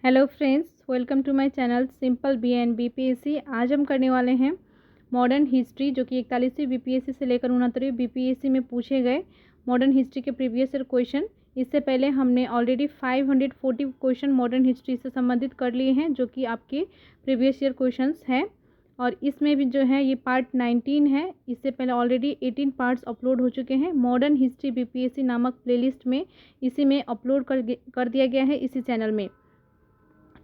Hello friends, welcome to my channel simple BN BPSC. आज हम करने वाले हैं मॉडर्न हिस्ट्री, जो कि 41वीं बीपीएससी से लेकर 69वीं बीपीएससी में पूछे गए मॉडर्न हिस्ट्री के प्रीवियस ईयर क्वेश्चन। इससे पहले हमने ऑलरेडी 540 क्वेश्चन मॉडर्न हिस्ट्री से संबंधित कर लिए हैं, जो कि आपके प्रीवियस ईयर क्वेश्चंस हैं। और इसमें भी जो है ये पार्ट 19 है। इससे पहले ऑलरेडी 18 पार्ट्स अपलोड हो चुके हैं मॉडर्न हिस्ट्री बीपीएससी नामक प्लेलिस्ट में। इसी में अपलोड कर दिया गया है इसी चैनल में।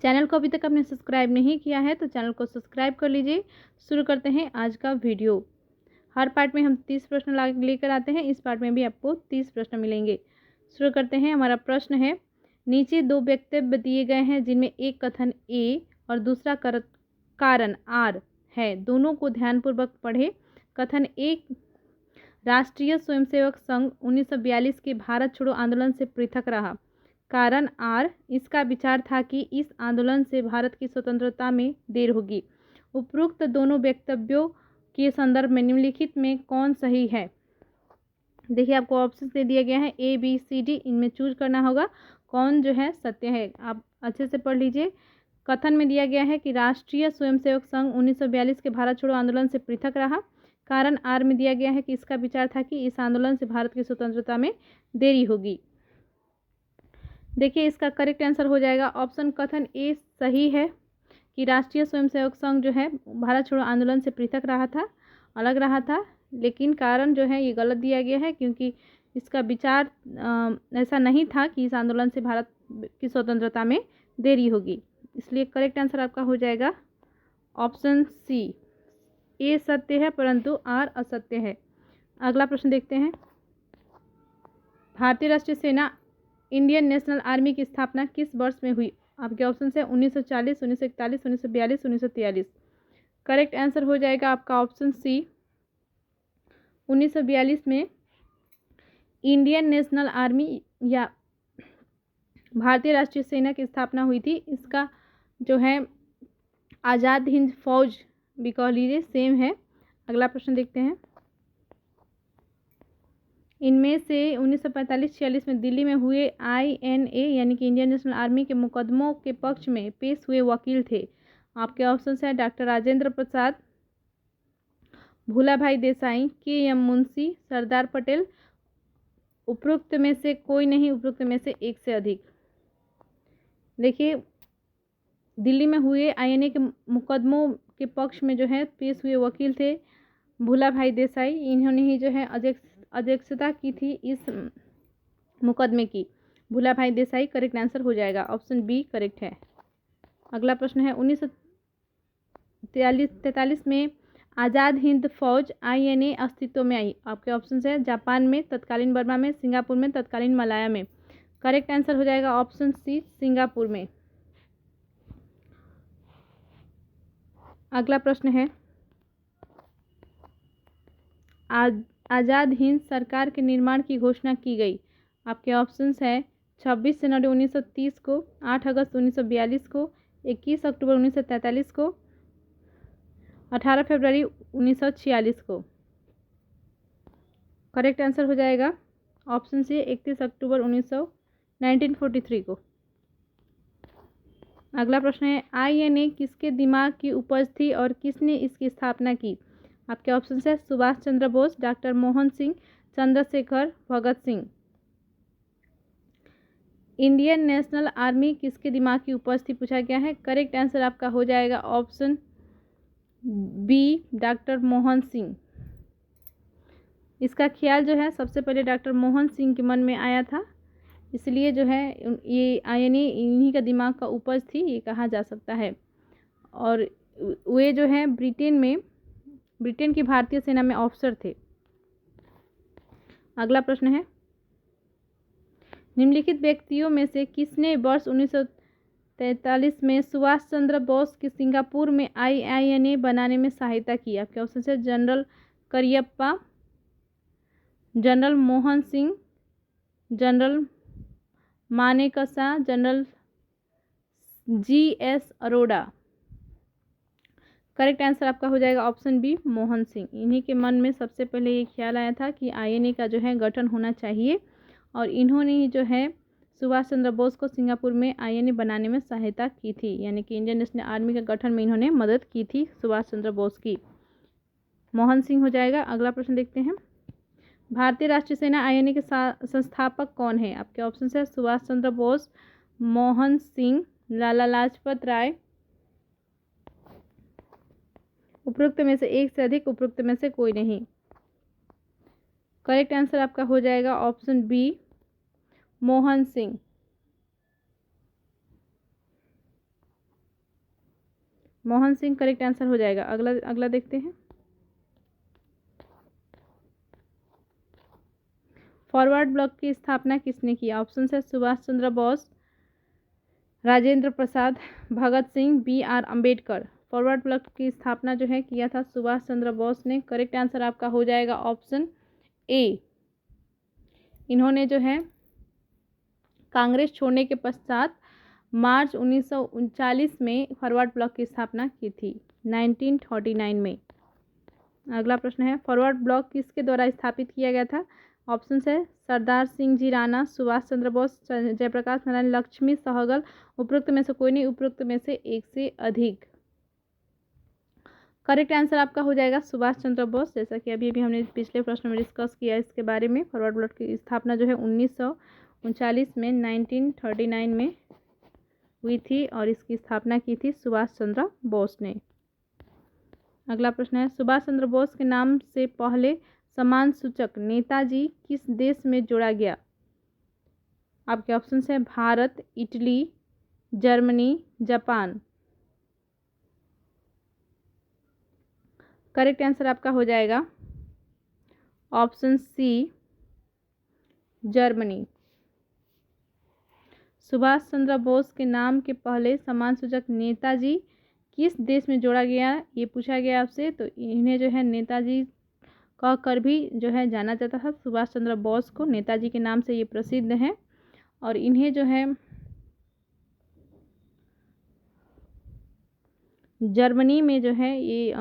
चैनल को अभी तक आपने सब्सक्राइब नहीं किया है तो चैनल को सब्सक्राइब कर लीजिए। शुरू करते हैं आज का वीडियो। हर पार्ट में हम 30 प्रश्न लेकर आते हैं। इस पार्ट में भी आपको 30 प्रश्न मिलेंगे। शुरू करते हैं। हमारा प्रश्न है, नीचे दो वक्तव्य दिए गए हैं जिनमें एक कथन ए और दूसरा कारण आर है। दोनों को ध्यानपूर्वक पढ़े। कथन ए, राष्ट्रीय स्वयंसेवक संघ 1942 के भारत छोड़ो आंदोलन से पृथक रहा। कारण आर, इसका विचार था कि इस आंदोलन से भारत की स्वतंत्रता में देर होगी। उपरोक्त दोनों वक्तव्यों के संदर्भ में निम्नलिखित में कौन सही है। देखिए, आपको ऑप्शन दे दिया गया है ए बी सी डी। इनमें चूज करना होगा कौन जो है सत्य है। आप अच्छे से पढ़ लीजिए। कथन में दिया गया है कि राष्ट्रीय स्वयंसेवक संघ 1942 के भारत छोड़ो आंदोलन से पृथक रहा। कारण आर में दिया गया है कि इसका विचार था कि इस आंदोलन से भारत की स्वतंत्रता में देरी होगी। देखिए, इसका करेक्ट आंसर हो जाएगा ऑप्शन कथन ए सही है कि राष्ट्रीय स्वयंसेवक संघ जो है भारत छोड़ो आंदोलन से पृथक रहा था, अलग रहा था। लेकिन कारण जो है ये गलत दिया गया है, क्योंकि इसका विचार ऐसा नहीं था कि इस आंदोलन से भारत की स्वतंत्रता में देरी होगी। इसलिए करेक्ट आंसर आपका हो जाएगा ऑप्शन सी। ए सत्य है परंतु आर असत्य है। अगला प्रश्न देखते हैं। भारतीय राष्ट्रीय सेना इंडियन नेशनल आर्मी की स्थापना किस वर्ष में हुई। आपके ऑप्शन है 1940, 1941, 1942, 1943। करेक्ट आंसर हो जाएगा आपका ऑप्शन सी। 1942 में इंडियन नेशनल आर्मी या भारतीय राष्ट्रीय सेना की स्थापना हुई थी। इसका जो है आज़ाद हिंद फौज भी कह लीजिए, सेम है। अगला प्रश्न देखते हैं। इनमें से 1945-46 में दिल्ली में हुए INA यानी कि इंडियन नेशनल आर्मी के मुकदमों के पक्ष में पेश हुए वकील थे। आपके ऑप्शन है डॉक्टर राजेंद्र प्रसाद, भूला भाई देसाई, KM मुंशी, सरदार पटेल। उपरोक्त में से कोई नहीं, उपरोक्त में से एक से अधिक। देखिए, दिल्ली में हुए INA के मुकदमों के पक्ष में जो है पेश हुए वकील थे भूला भाई देसाई। इन्होंने ही जो है अध्यक्षता की थी इस मुकदमे की। भूला भाई देसाई करेक्ट आंसर हो जाएगा। ऑप्शन बी करेक्ट है। अगला प्रश्न है, 1943 में आज़ाद हिंद फौज INA अस्तित्व में आई। आपके ऑप्शन है जापान में, तत्कालीन बर्मा में, सिंगापुर में, तत्कालीन मलाया में। करेक्ट आंसर हो जाएगा ऑप्शन सी, सिंगापुर में। अगला प्रश्न है, आज़ाद हिंद सरकार के निर्माण की घोषणा की गई। आपके ऑप्शंस है 26 जनवरी 1930 को, 8 अगस्त 1942 को, 21 अक्टूबर 1943 को, 18 फरवरी 1946 को। करेक्ट आंसर हो जाएगा ऑप्शन सी, 31 अक्टूबर 1943 को। अगला प्रश्न है, INA किसके दिमाग की उपज थी और किसने इसकी स्थापना की। आपके ऑप्शन है Subhash Chandra Bose, doctor Mohan Singh, Chandrashekhar, Bhagat Singh. Indian national army किसके दिमाग की उपज थी पूछा गया है। करेक्ट आंसर आपका हो जाएगा option B, doctor Mohan Singh. इसका ख्याल जो है सबसे पहले डॉक्टर मोहन सिंह के मन में आया था, इसलिए जो है ये INA इन्हीं का दिमाग का उपज थी, ये कहा जा सकता है। और वे जो है ब्रिटेन की भारतीय सेना में ऑफिसर थे। अगला प्रश्न है, निम्नलिखित व्यक्तियों में से किसने वर्ष 1943 में सुभाष चंद्र बोस की सिंगापुर में INA बनाने में सहायता की। आपके ऑप्शन है general Cariappa, general Mohan Singh, general Manekshaw, general GS Arora. Correct answer आपका हो जाएगा ऑप्शन बी, मोहन सिंह। इन्हीं के मन में सबसे पहले ये ख्याल आया था कि INA का जो है गठन होना चाहिए, और इन्होंने ही जो है सुभाष चंद्र बोस को सिंगापुर में आईएनए बनाने में सहायता की थी, यानी कि इंडियन नेशनल आर्मी के गठन में इन्होंने मदद की थी सुभाष चंद्र बोस की। मोहन सिंह हो जाएगा। अगला प्रश्न देखते हैं, भारतीय राष्ट्रीय सेना आईएनए के संस्थापक कौन है? आपके ऑप्शन है सुभाष चंद्र बोस, मोहन सिंह, लाला लाजपत राय, उपरोक्त में से एक से अधिक, उपरोक्त में से कोई नहीं। करेक्ट आंसर आपका हो जाएगा option B, Mohan Singh. Mohan Singh correct answer हो जाएगा। अगला देखते हैं, फॉरवर्ड ब्लॉक की स्थापना किसने की? ऑप्शन है सुभाष चंद्र बोस, राजेंद्र प्रसाद, भगत सिंह, बी आर अम्बेडकर। फॉरवर्ड ब्लॉक की स्थापना जो है किया था सुभाष चंद्र बोस ने। करेक्ट आंसर आपका हो जाएगा ऑप्शन ए। इन्होंने जो है कांग्रेस छोड़ने के पश्चात मार्च 1939 में फॉरवर्ड ब्लॉक की स्थापना की थी, 1939 में। अगला प्रश्न है, फॉरवर्ड ब्लॉक किसके द्वारा स्थापित किया गया था? ऑप्शन है सरदार सिंह जी राणा, सुभाष चंद्र बोस, जयप्रकाश नारायण, लक्ष्मी सहगल, उपरोक्त में से कोई नहीं, उपरोक्त में से एक से अधिक। करेक्ट आंसर आपका हो जाएगा सुभाष चंद्र बोस। जैसा कि अभी हमने पिछले प्रश्न में डिस्कस किया इसके बारे में, फॉरवर्ड ब्लॉक की स्थापना जो है 1939 में 1939 में हुई थी और इसकी स्थापना की थी सुभाष चंद्र बोस ने। अगला प्रश्न है, सुभाष चंद्र बोस के नाम से पहले सम्मान सूचक नेताजी किस देश में जोड़ा गया? आपके ऑप्शन है Bharat, Italy, Germany, Japan. Correct answer आपका हो जाएगा option C, Germany. Subhash Chandra Bose के नाम के पहले सम्मान सूचक नेताजी किस देश में जोड़ा गया, ये पूछा गया आपसे। तो इन्हें जो है नेताजी कह कर भी जो है जाना जाता था। सुभाष चंद्र बोस को नेताजी के नाम से ये प्रसिद्ध हैं और इन्हें जो है जर्मनी में जो है ये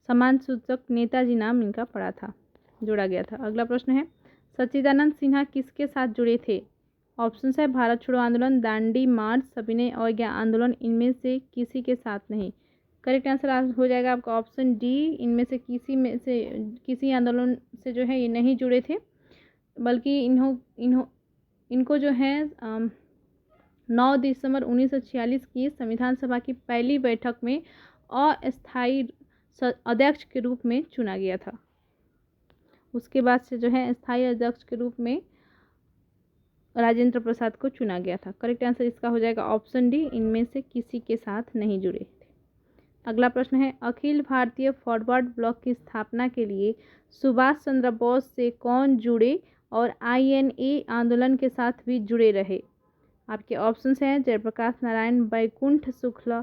सम्मान सूचक नेताजी नाम इनका पड़ा था, जोड़ा गया था। अगला प्रश्न है, सच्चिदानंद सिन्हा किसके साथ जुड़े थे? ऑप्शन है भारत छोड़ो आंदोलन, दांडी मार्च, सविनय अवज्ञा आंदोलन, इनमें से किसी के साथ नहीं। करेक्ट आंसर हो जाएगा आपका ऑप्शन डी, इनमें से किसी आंदोलन से जो है ये नहीं जुड़े थे, बल्कि इनको जो है 9 दिसंबर 1946 की संविधान सभा की पहली बैठक में अस्थायी अध्यक्ष के रूप में चुना गया था। उसके बाद से जो है स्थायी अध्यक्ष के रूप में राजेंद्र प्रसाद को चुना गया था। करेक्ट आंसर इसका हो जाएगा ऑप्शन डी, इनमें से किसी के साथ नहीं जुड़े थे। अगला प्रश्न है, अखिल भारतीय फॉरवर्ड ब्लॉक की स्थापना के लिए सुभाष चंद्र बोस से कौन जुड़े और आईएनए आंदोलन के साथ भी जुड़े रहे? आपके ऑप्शंस हैं जयप्रकाश नारायण, बैकुंठ शुक्ला,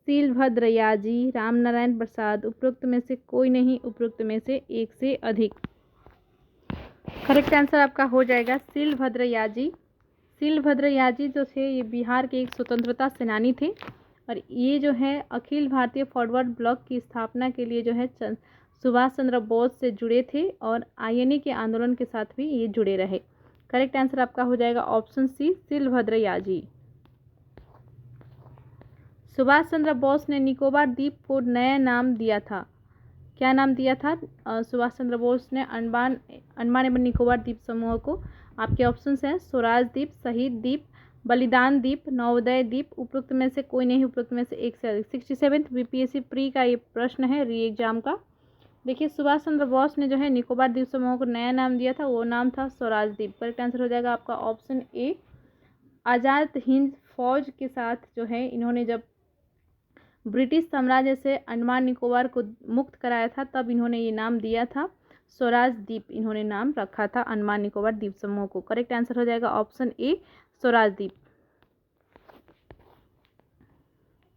सीलभद्र याजी, राम नारायण प्रसाद। उपरोक्त में से कोई नहीं, उपरोक्त में से एक से अधिक। करेक्ट आंसर आपका हो जाएगा सीलभद्र याजी। सीलभद्र याजी जो थे ये बिहार के एक स्वतंत्रता सेनानी थे और ये जो है अखिल भारतीय फॉरवर्ड ब्लॉक की स्थापना के लिए जो है सुभाष चंद्र बोस से जुड़े थे और आईएनए के आंदोलन के साथ भी ये जुड़े रहे। करेक्ट आंसर आपका हो जाएगा ऑप्शन सी, सीलभद्र याजी। सुभाष चंद्र बोस ने निकोबार द्वीप को नया नाम दिया था, क्या नाम दिया था? सुभाष चंद्र बोस ने अंडमान एवं निकोबार द्वीप समूह को। आपके ऑप्शंस हैं स्वराज द्वीप, शहीद द्वीप, बलिदान द्वीप, नवोदय द्वीप। उपरोक्त में से कोई नहीं, उपरोक्त में से एक से अधिक। 67th बीपीएससी प्री का ये प्रश्न है, री एग्जाम का। देखिए सुभाष चंद्र बोस ने जो है निकोबार द्वीप समूह को नया नाम दिया था, वो नाम था स्वराज द्वीप। करेक्ट आंसर हो जाएगा आपका ऑप्शन ए। आज़ाद हिंद फौज के साथ जो है इन्होंने जब ब्रिटिश साम्राज्य से अंडमान निकोबार को मुक्त कराया था तब इन्होंने ये नाम दिया था स्वराज द्वीप, इन्होंने नाम रखा था अंडमान निकोबार द्वीप समूह को। करेक्ट आंसर हो जाएगा ऑप्शन ए, स्वराज द्वीप।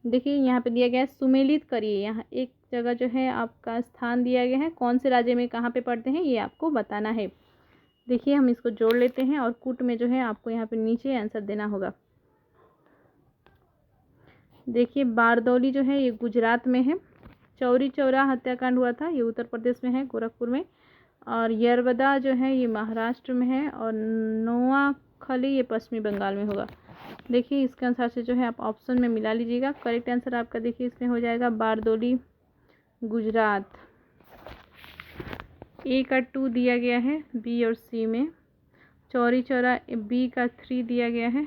देखिए यहाँ पे दिया गया है सुमेलित करिए, यहाँ एक जगह जो है आपका स्थान दिया गया है, कौन से राज्य में कहाँ पे पढ़ते हैं ये आपको बताना है। देखिए हम इसको जोड़ लेते हैं और कूट में जो है आपको यहाँ पे नीचे आंसर देना होगा। देखिए बारदौली जो है ये गुजरात में है, चौरी चौरा हत्याकांड हुआ था ये उत्तर प्रदेश में है, गोरखपुर में, और यरवदा जो है ये महाराष्ट्र में है, और नोआ खली, ये पश्चिमी बंगाल में होगा। देखिए इसके अनुसार से जो है आप ऑप्शन में मिला लीजिएगा। करेक्ट आंसर आपका देखिए इसमें हो जाएगा बारदोली, गुजरात। ए का 2 दिया गया है बी और सी में। चौरी चौरा बी का 3 दिया गया है।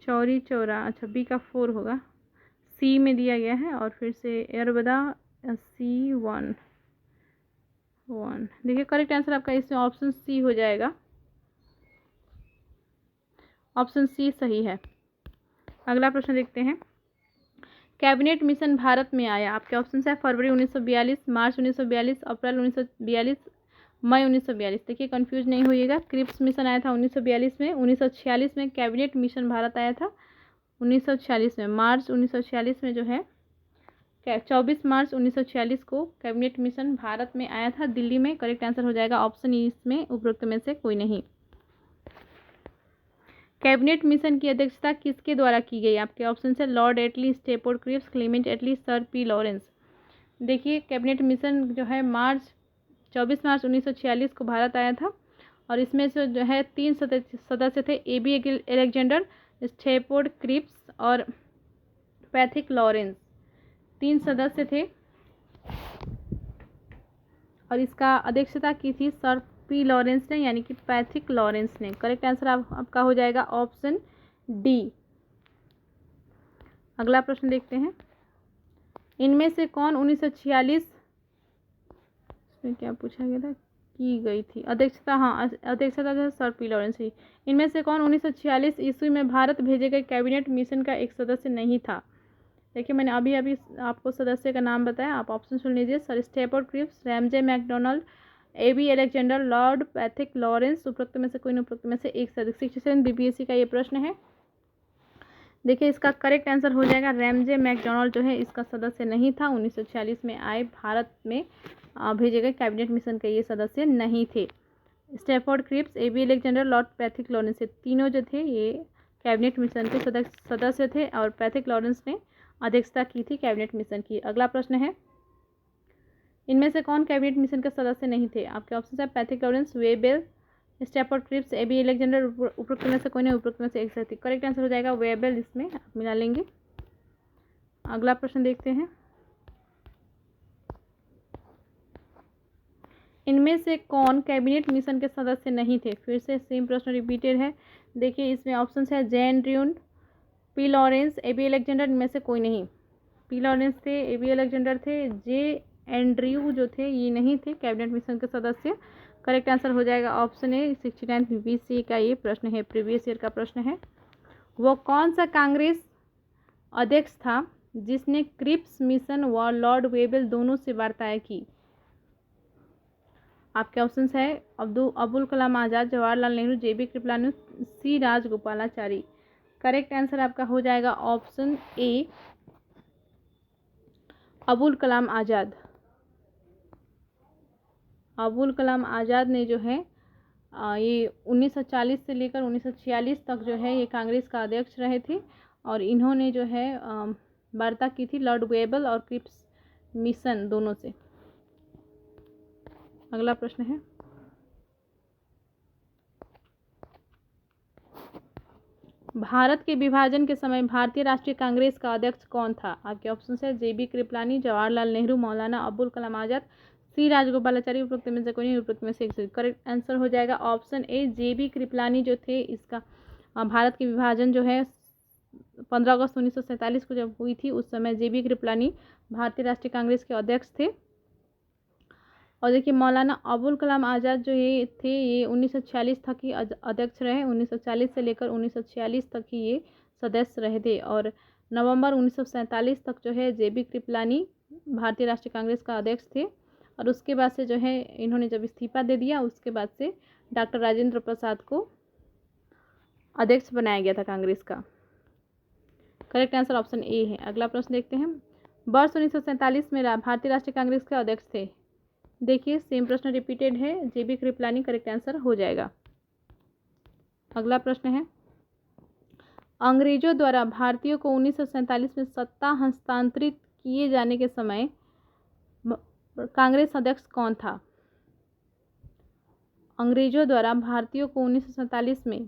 चौरी चौरा अच्छा बी का 4 होगा, सी में दिया गया है। और फिर से एरबदा सी 1। देखिए करेक्ट आंसर आपका इसमें ऑप्शन सी हो जाएगा। ऑप्शन सी सही है। अगला प्रश्न देखते हैं। कैबिनेट मिशन भारत में आया, आपके ऑप्शन है फरवरी 1942, मार्च 1942, अप्रैल 1942, मई 1942। देखिए कंफ्यूज नहीं होइएगा। क्रिप्स मिशन आया था 1942 में। 1946 में कैबिनेट मिशन भारत आया था। 1946 में मार्च 1946 में जो है 24 मार्च 1946 को कैबिनेट मिशन भारत में आया था, दिल्ली में। करेक्ट आंसर हो जाएगा ऑप्शन ई इसमें उपरोक्त में से कोई नहीं। कैबिनेट मिशन की अध्यक्षता किसके द्वारा की गई? आपके ऑप्शन है लॉर्ड एटली, स्टेफोर्ड क्रिप्स, क्लेमेंट एटली, सर पी लॉरेंस। देखिए कैबिनेट मिशन जो है 24 मार्च 1946 को भारत आया था और इसमें से जो है 3 सदस्य थे, ए.बी. अलेक्जेंडर, स्टेफोर्ड क्रिप्स और पैथिक लॉरेंस। 3 सदस्य थे और इसका अध्यक्षता की थी सर पी लॉरेंस ने, यानी कि पैथिक लॉरेंस ने। करेक्ट आंसर आपका हो जाएगा ऑप्शन डी। अगला प्रश्न देखते हैं। इनमें से कौन 1946 में क्या पूछा गया था की गई थी अध्यक्षता? हाँ अध्यक्षता था सर पी लॉरेंस ही। इनमें से कौन 1946 ईस्वी में भारत भेजे गए कैबिनेट मिशन का एक सदस्य नहीं था? देखिए मैंने अभी आपको सदस्य का नाम बताया, आप ऑप्शन सुन लीजिए। Sir Stafford Cripps, Ramsay MacDonald, A B. Alexander, lord Pethick Lawrence. उपरोक्त में से कोई नहीं, उपरोक्त में से एक सदस्य। 67 बीपीएससी का ये प्रश्न है। देखिए इसका करेक्ट आंसर हो जाएगा रैमजे मैकडोनाल्ड जो है इसका सदस्य नहीं था। 1946 में आए भारत में भेजे गए कैबिनेट मिशन के ये सदस्य नहीं थे। Stafford Cripps, A B. Alexander, lord Pethick Lawrence, ये तीनों जो थे ये कैबिनेट मिशन के सदस्य थे और पैथिक लॉरेंस ने अध्यक्षता की थी कैबिनेट मिशन की। अगला प्रश्न है। इनमें से कौन कैबिनेट मिशन के सदस्य नहीं थे? आपके ऑप्शन है Pethick Lawrence, Wavell, Stafford Cripps, A B. Alexander. उपरोक्त में से कोई नहीं, उपरोक्त में से एक सही। करेक्ट आंसर हो जाएगा वेबेल, इसमें आप मिला लेंगे। अगला प्रश्न देखते हैं। इनमें से कौन कैबिनेट मिशन के सदस्य नहीं थे? फिर से सेम प्रश्न रिपीटेड है। देखिए इसमें ऑप्शन है जे एंड्रयून, पी लॉरेंस, ए.बी. अलेक्जेंडर। इनमें से कोई नहीं। पी लॉरेंस थे, ए.बी. अलेक्जेंडर थे, जे एंड्रयू जो थे ये नहीं थे कैबिनेट मिशन के सदस्य। करेक्ट आंसर हो जाएगा ऑप्शन ए। 69 बीपीएससी का ये प्रश्न है, प्रीवियस ईयर का प्रश्न है। वो कौन सा कांग्रेस अध्यक्ष था जिसने क्रिप्स मिशन व लॉर्ड वेबल दोनों से वार्ताएं की? आपके ऑप्शन है अबुल कलाम आज़ाद, जवाहरलाल नेहरू, जे.बी. कृपलानी, सी राजगोपालाचारी। करेक्ट आंसर आपका हो जाएगा ऑप्शन ए, अबुल कलाम आज़ाद। अबुल कलाम आज़ाद ने जो है ये 1940 से लेकर 1946 तक जो है ये कांग्रेस का अध्यक्ष रहे थे और इन्होंने जो है वार्ता की थी लॉर्ड वेबल और क्रिप्स मिशन दोनों से। अगला प्रश्न है। भारत के विभाजन के समय भारतीय राष्ट्रीय कांग्रेस का अध्यक्ष कौन था? आपके ऑप्शन है जे.बी. कृपलानी, जवाहरलाल नेहरू, मौलाना अबुल कलाम आज़ाद, सी राजगोपालाचारी। उपरोक्त में से कोई नहीं, उपरोक्त में से एक। करेक्ट आंसर हो जाएगा ऑप्शन ए, जे.बी. कृपलानी जो थे इसका भारत के विभाजन जो है 15 अगस्त 1947 को जब हुई थी उस समय जे.बी. कृपलानी भारतीय राष्ट्रीय कांग्रेस के अध्यक्ष थे। और देखिए मौलाना अबुल कलाम आज़ाद जो ये थे ये 1946 तक ही अध्यक्ष रहे। 1940 से लेकर 1946 तक ही ये सदस्य रहे थे और नवंबर 1947 तक जो है जे.बी. कृपलानी भारतीय राष्ट्रीय कांग्रेस का अध्यक्ष थे। और उसके बाद से जो है इन्होंने जब इस्तीफा दे दिया उसके बाद से डॉक्टर राजेंद्र प्रसाद को अध्यक्ष बनाया गया था कांग्रेस का। करेक्ट आंसर ऑप्शन ए है। अगला प्रश्न देखते हैं। वर्ष 1947 में भारतीय राष्ट्रीय कांग्रेस के अध्यक्ष थे? देखिए सेम प्रश्न रिपीटेड है, जे.बी. कृपलानी करेक्ट आंसर हो जाएगा। अगला प्रश्न है। अंग्रेजों द्वारा भारतीयों को 1947 में सत्ता हस्तांतरित किए जाने के समय कांग्रेस अध्यक्ष कौन था? अंग्रेजों द्वारा भारतीयों को 1947 में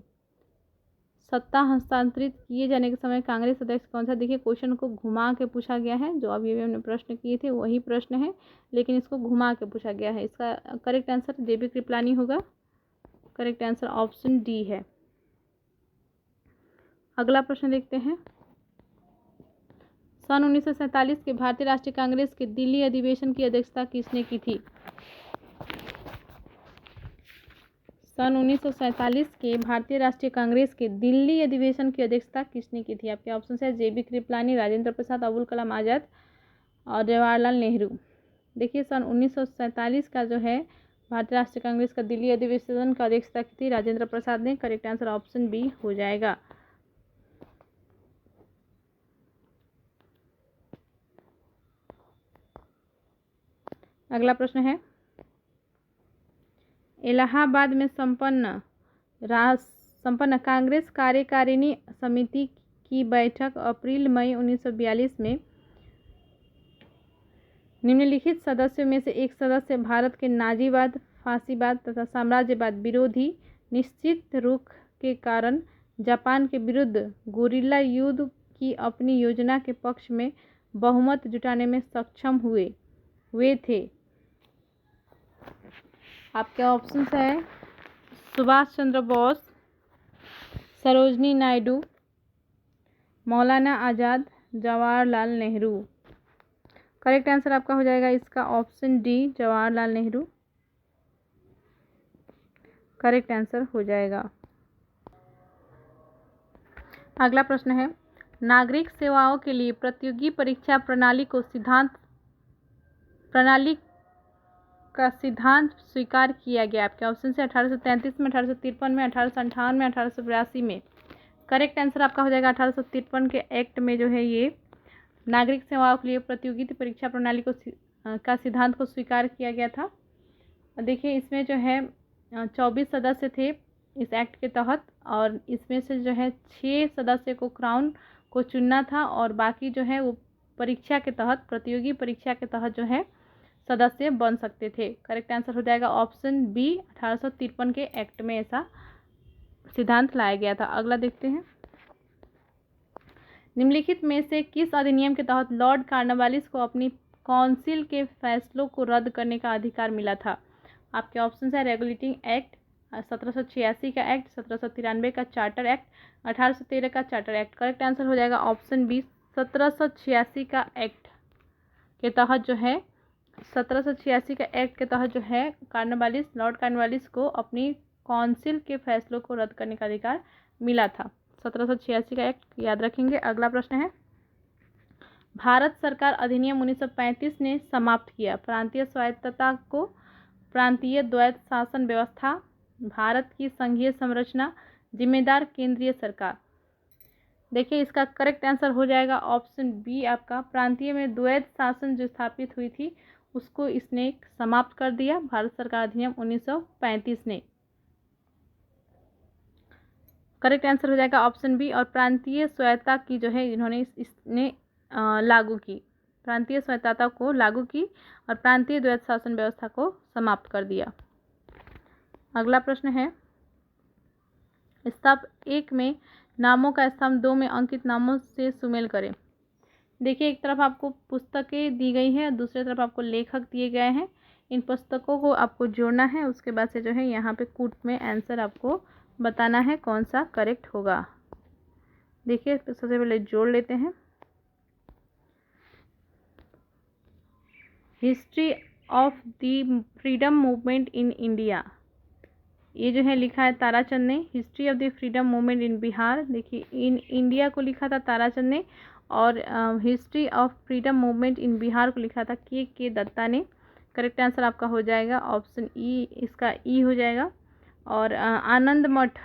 सत्ता हस्तांतरित किए जाने के समय कांग्रेस अध्यक्ष कौन था। देखिए क्वेश्चन को घुमा के पूछा गया है, जो अभी हमने प्रश्न किए थे वही प्रश्न है, लेकिन इसको घुमा के पूछा गया है। इसका करेक्ट आंसर जेबी कृपलानी होगा। करेक्ट आंसर ऑप्शन डी है। अगला प्रश्न देखते हैं। सन 1947 के भारतीय राष्ट्रीय कांग्रेस के दिल्ली अधिवेशन की अध्यक्षता किसने की थी। सन 1947 के भारतीय राष्ट्रीय कांग्रेस के दिल्ली अधिवेशन की अध्यक्षता किसने की थी। आपके ऑप्शन है जेबी कृपलानी, राजेंद्र प्रसाद, अबुल कलाम आज़ाद और जवाहरलाल नेहरू। देखिए सन 1947 का जो है भारतीय राष्ट्रीय कांग्रेस का दिल्ली अधिवेशन का अध्यक्षता की थी राजेंद्र प्रसाद ने। करेक्ट आंसर ऑप्शन बी हो जाएगा। अगला प्रश्न है। इलाहाबाद में संपन्न कांग्रेस कार्यकारिणी समिति की बैठक अप्रैल मई 1942 में निम्नलिखित सदस्यों में से एक सदस्य भारत के नाजीवाद, फासीवाद तथा साम्राज्यवाद विरोधी निश्चित रुख के कारण जापान के विरुद्ध गुरिल्ला युद्ध की अपनी योजना के पक्ष में बहुमत जुटाने में सक्षम हुए थे। आपके ऑप्शंस है सुभाष चंद्र बोस, सरोजनी नायडू, मौलाना आज़ाद, जवाहरलाल नेहरू। करेक्ट आंसर आपका हो जाएगा इसका option D, Jawaharlal Nehru. Correct answer हो जाएगा। अगला प्रश्न है। नागरिक सेवाओं के लिए प्रतियोगी परीक्षा प्रणाली का सिद्धांत स्वीकार किया गया। आपके ऑप्शन से 1833 में, 1853 में, 1858 में, 1882 में। करेक्ट आंसर आपका हो जाएगा 1853 के एक्ट में जो है ये नागरिक सेवाओं के लिए प्रतियोगी परीक्षा प्रणाली का सिद्धांत को स्वीकार किया गया था। देखिए इसमें जो है 24 सदस्य थे इस एक्ट के तहत, और इसमें से जो है 6 सदस्य को क्राउन को चुनना था और बाकी जो है वो परीक्षा के तहत, प्रतियोगी परीक्षा के तहत जो है सदस्य बन सकते थे। करेक्ट आंसर हो जाएगा ऑप्शन बी, 1853 के एक्ट में ऐसा सिद्धांत लाया गया था। अगला देखते हैं। निम्नलिखित में से किस अधिनियम के तहत लॉर्ड कॉर्नवालिस को अपनी काउंसिल के फैसलों को रद्द करने का अधिकार मिला था। आपके ऑप्शन है रेगुलेटिंग एक्ट, 1786 का एक्ट, 1793 का चार्टर एक्ट, 1813 का चार्टर एक्ट। करेक्ट आंसर हो जाएगा ऑप्शन बी, 1786 का एक्ट के तहत जो है 1786 का एक्ट के तहत जो है लॉर्ड कॉर्नवालिस को अपनी काउंसिल के फैसलों को रद्द करने का अधिकार मिला था। 1786 का एक्ट याद रखेंगे। अगला प्रश्न है। भारत सरकार अधिनियम 1935 ने समाप्त किया प्रांतीय स्वायत्तता को, प्रांतीय द्वैत शासन व्यवस्था, भारत की संघीय संरचना, जिम्मेदार केंद्रीय सरकार। देखिए इसका करेक्ट आंसर हो जाएगा ऑप्शन बी आपका, प्रांतीय में द्वैत शासन जो स्थापित हुई थी उसको इसने समाप्त कर दिया भारत सरकार अधिनियम 1935 ने। करेक्ट आंसर हो जाएगा ऑप्शन बी, और प्रांतीय स्वायत्तता की जो है इन्होंने इसने लागू की, प्रांतीय स्वायत्तता को लागू की और प्रांतीय द्वैत शासन व्यवस्था को समाप्त कर दिया। अगला प्रश्न है। स्तंभ 1 में नामों का स्तंभ 2 में अंकित नामों से सुमेल करें। देखिए एक तरफ आपको पुस्तकें दी गई हैं, दूसरी तरफ आपको लेखक दिए गए हैं। इन पुस्तकों को आपको जोड़ना है, उसके बाद से जो है यहाँ पे कूट में आंसर आपको बताना है कौन सा करेक्ट होगा। देखिए सबसे पहले जोड़ लेते हैं। History of the freedom movement in India, ये जो है लिखा है ताराचंद ने। History of the freedom movement in Bihar, देखिए इन इंडिया को लिखा था ताराचंद ने, और history of freedom movement in Bihar को लिखा था के दत्ता ने। करेक्ट आंसर आपका हो जाएगा ऑप्शन ई, इसका ई हो जाएगा। और आनंद मठ,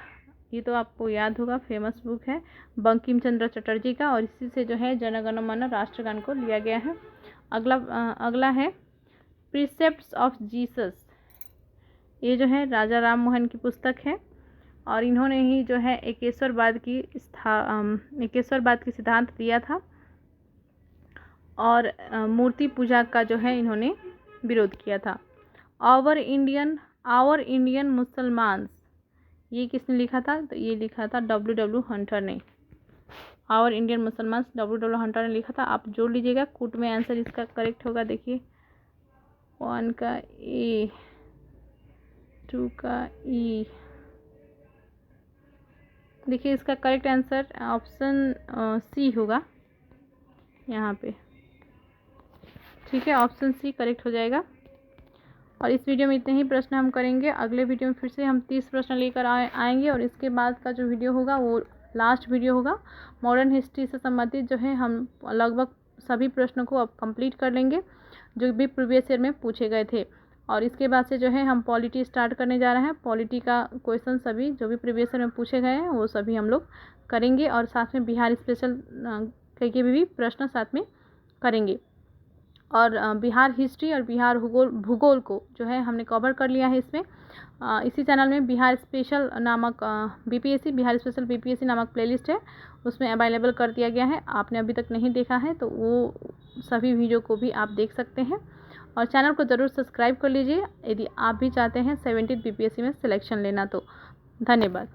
ये तो आपको याद होगा, फेमस बुक है बंकिम चंद्र चटर्जी का, और इसी से जो है जन गण मन राष्ट्रगान को लिया गया है। अगला है प्रीसेप्ट्स ऑफ जीसस, ये जो है राजा राम मोहन की पुस्तक है, और इन्होंने ही जो है एकेश्वरवाद की सिद्धांत दिया था, और मूर्ति पूजा का जो है इन्होंने विरोध किया था। आवर इंडियन आवर इंडियन मुसलमान्स, ये किसने लिखा था? तो ये लिखा था W हंटर ने। आवर इंडियन मुसलमान्स W हंटर ने लिखा था। आप जोड़ लीजिएगा, कूट में आंसर इसका करेक्ट होगा। देखिए 1 का ए, 2 का ई। देखिए इसका करेक्ट आंसर ऑप्शन सी होगा यहाँ पे। ठीक है, ऑप्शन सी करेक्ट हो जाएगा। और इस वीडियो में इतने ही प्रश्न हम करेंगे। अगले वीडियो में फिर से हम 30 प्रश्न लेकर आएंगे और इसके बाद का जो वीडियो होगा वो लास्ट वीडियो होगा। मॉडर्न हिस्ट्री से संबंधित जो है हम लगभग सभी प्रश्नों को अब कंप्लीट कर लेंगे जो भी प्रीवियस ईयर में पूछे गए थे। और इसके बाद से जो है हम पॉलिटी स्टार्ट करने जा रहे हैं। पॉलिटी का क्वेश्चन सभी जो भी प्रीवियस ईयर में पूछे गए हैं वो सभी हम लोग करेंगे और साथ में बिहार स्पेशल के भी प्रश्न साथ में करेंगे। और बिहार हिस्ट्री और बिहार भूगोल को जो है हमने कवर कर लिया है इसमें। इसी चैनल में बिहार स्पेशल नामक बीपीएससी बिहार स्पेशल बीपीएससी नामक प्लेलिस्ट है, उसमें अवेलेबल कर दिया गया है। आपने अभी तक नहीं देखा है तो वो सभी वीडियो को भी आप देख सकते हैं। और चैनल को ज़रूर सब्सक्राइब कर लीजिए यदि आप भी चाहते हैं 70th बीपीएससी में सिलेक्शन लेना तो। धन्यवाद।